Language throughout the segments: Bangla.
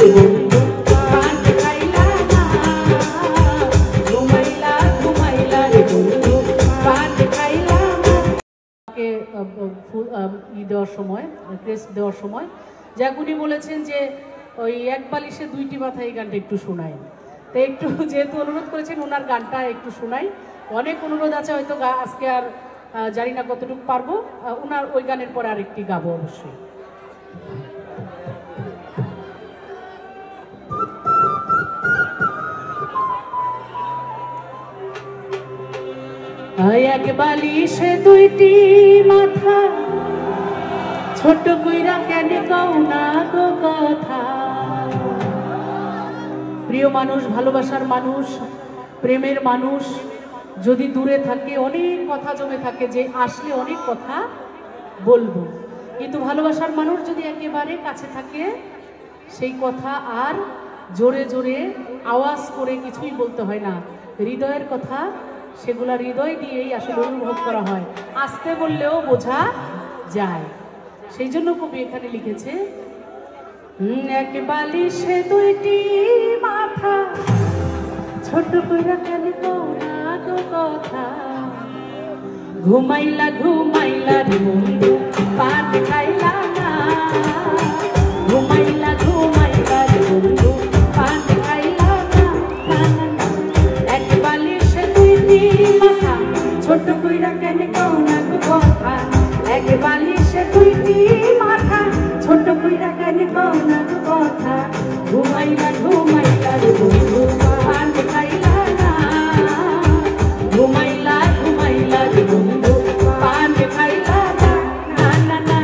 রে বন্ধু পান খাইলা না ঘুমাইলা ঘুমাইলা রে বন্ধু পান খাইলা না। দেওয়ার সময় ক্রেস্ট দেওয়ার সময় যাক উনি বলেছেন যে ওই এক বালিশে দুইটি মাথা এই গানটা একটু শোনায়, তো একটু যেহেতু অনুরোধ করেছেন ওনার গানটা একটু শোনাই। অনেক অনুরোধ আছে, হয়তো আজকে আর জানি না কতটুকু পারবো, ওনার ওই গানের পরে আরেকটি গাবো অবশ্যই। এক বালিশে দুইটি মাথা ছোট কইরা কেন কও না গো কথা। প্রিয় মানুষ, ভালোবাসার মানুষ, প্রেমের মানুষ যদি দূরে থাকে অনেক কথা জমে থাকে যে আসলে অনেক কথা বলবো, কিন্তু ভালোবাসার মানুষ যদি একেবারে কাছে থাকে সেই কথা আর জোরে জোরে আওয়াজ করে কিছুই বলতে হয় না। হৃদয়ের কথা সেগুলা হৃদয় দিয়েই আসলে অনুভব করা হয়, আস্তে বললেও বোঝা যায়। সেই জন্য কবি এখানে লিখেছে এক বালিশে দুইটি মাথা ছোট কইরা কেন কও না গো কথা। ঘুমাইলা ঘুমাইলা রে বন্ধু পান খাইলা না ঘুমাইলা ঘুমাইলা রে বন্ধু পান খাইলা না। এক বালিশে দুইটি মাথা ছোট কইরা কেন কও না গো কথা। এক বালিশে দুইটি মাথা ছোট কইরা কেন কও না গো কথা। ঘুমাইলা ঘুমাইলা রে বন্ধু পান খাইলা না ঘুমাইলা ঘুমাইলা রে বন্ধু পান খাইলা না না না।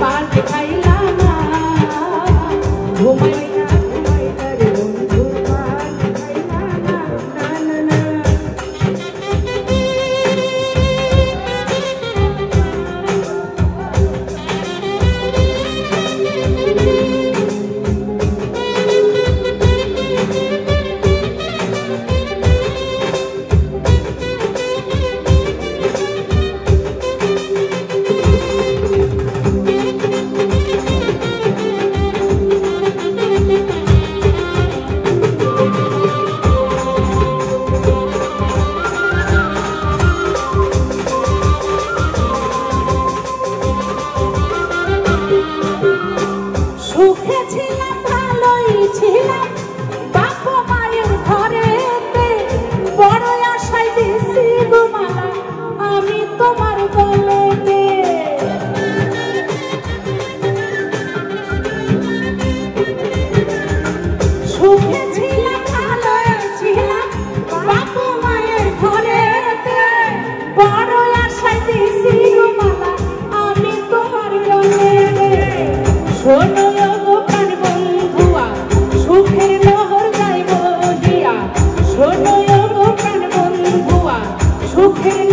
ঘুমাইলা ঘুমাইলা রে বন্ধু পান খাইলা না ঘুমাইলা ঘুমাইলা রে বন্ধু পান খাইলা না না না। Okay.